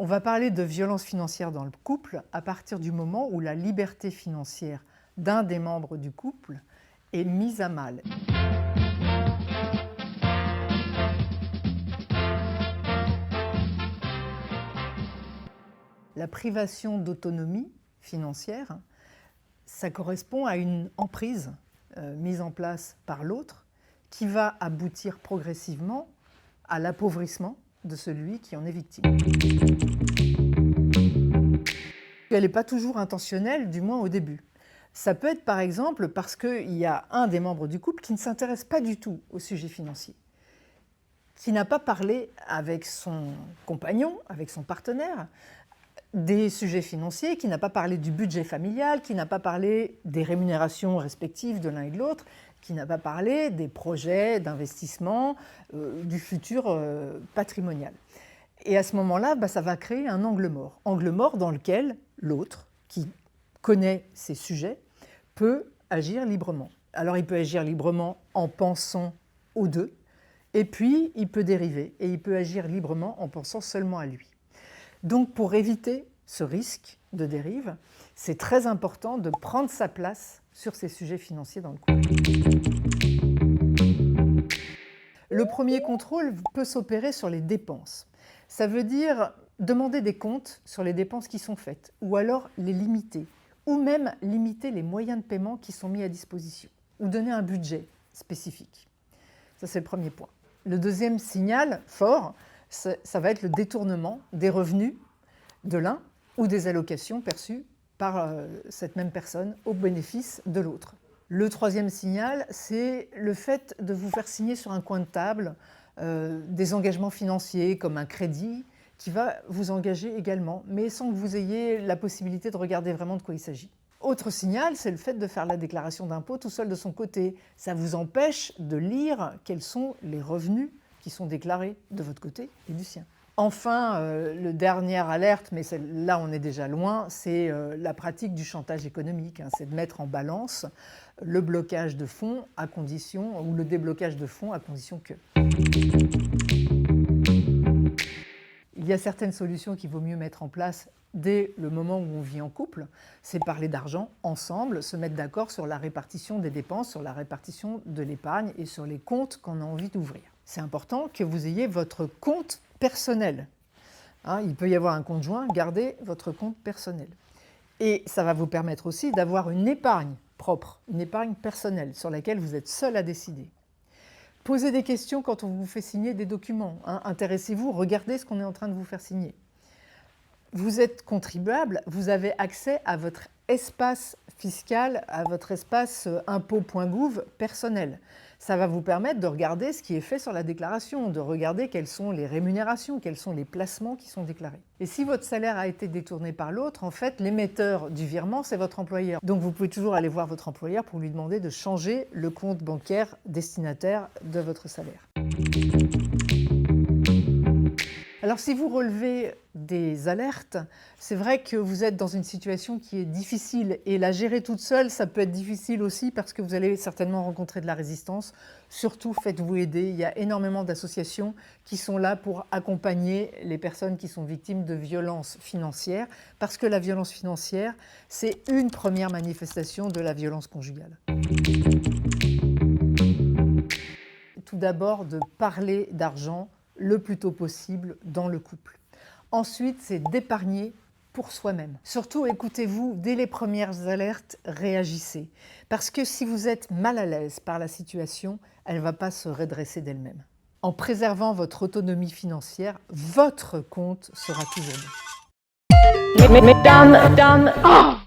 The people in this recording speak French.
On va parler de violence financière dans le couple à partir du moment où la liberté financière d'un des membres du couple est mise à mal. La privation d'autonomie financière, ça correspond à une emprise mise en place par l'autre qui va aboutir progressivement à l'appauvrissement de celui qui en est victime. Elle n'est pas toujours intentionnelle, du moins au début. Ça peut être par exemple parce qu'il y a un des membres du couple qui ne s'intéresse pas du tout au sujet financier, qui n'a pas parlé avec son compagnon, avec son partenaire, des sujets financiers, qui n'a pas parlé du budget familial, qui n'a pas parlé des rémunérations respectives de l'un et de l'autre, qui n'a pas parlé des projets d'investissement, du futur patrimonial. Et à ce moment-là, ça va créer un angle mort dans lequel l'autre, qui connaît ces sujets, peut agir librement. Alors il peut agir librement en pensant aux deux, et puis il peut dériver, et il peut agir librement en pensant seulement à lui. Donc pour éviter ce risque de dérive, c'est très important de prendre sa place sur ces sujets financiers dans le couple. Le premier contrôle peut s'opérer sur les dépenses. Ça veut dire demander des comptes sur les dépenses qui sont faites, ou alors les limiter, ou même limiter les moyens de paiement qui sont mis à disposition, ou donner un budget spécifique. Ça, c'est le premier point. Le deuxième signal fort, ça va être le détournement des revenus de l'un ou des allocations perçues par cette même personne au bénéfice de l'autre. Le troisième signal, c'est le fait de vous faire signer sur un coin de table des engagements financiers comme un crédit qui va vous engager également, mais sans que vous ayez la possibilité de regarder vraiment de quoi il s'agit. Autre signal, c'est le fait de faire la déclaration d'impôt tout seul de son côté. Ça vous empêche de lire quels sont les revenus qui sont déclarés de votre côté et du sien. Enfin, le dernière alerte, mais là on est déjà loin, c'est la pratique du chantage économique. C'est de mettre en balance le blocage de fonds à condition, ou le déblocage de fonds à condition que. Il y a certaines solutions qu'il vaut mieux mettre en place dès le moment où on vit en couple, c'est parler d'argent ensemble, se mettre d'accord sur la répartition des dépenses, sur la répartition de l'épargne et sur les comptes qu'on a envie d'ouvrir. C'est important que vous ayez votre compte personnel. Il peut y avoir un compte joint, gardez votre compte personnel. Et ça va vous permettre aussi d'avoir une épargne propre, une épargne personnelle sur laquelle vous êtes seul à décider. Posez des questions quand on vous fait signer des documents. Intéressez-vous, regardez ce qu'on est en train de vous faire signer. Vous êtes contribuable, vous avez accès à votre espace fiscal, à votre espace impôt.gouv personnel. Ça va vous permettre de regarder ce qui est fait sur la déclaration, de regarder quelles sont les rémunérations, quels sont les placements qui sont déclarés. Et si votre salaire a été détourné par l'autre, en fait, l'émetteur du virement, c'est votre employeur. Donc vous pouvez toujours aller voir votre employeur pour lui demander de changer le compte bancaire destinataire de votre salaire. Alors si vous relevez des alertes, c'est vrai que vous êtes dans une situation qui est difficile et la gérer toute seule, ça peut être difficile aussi parce que vous allez certainement rencontrer de la résistance. Surtout, faites-vous aider. Il y a énormément d'associations qui sont là pour accompagner les personnes qui sont victimes de violences financières parce que la violence financière, c'est une première manifestation de la violence conjugale. Tout d'abord, de parler d'argent le plus tôt possible dans le couple. Ensuite, c'est d'épargner pour soi-même. Surtout, écoutez-vous, dès les premières alertes, réagissez. Parce que si vous êtes mal à l'aise par la situation, elle ne va pas se redresser d'elle-même. En préservant votre autonomie financière, votre compte sera toujours bon.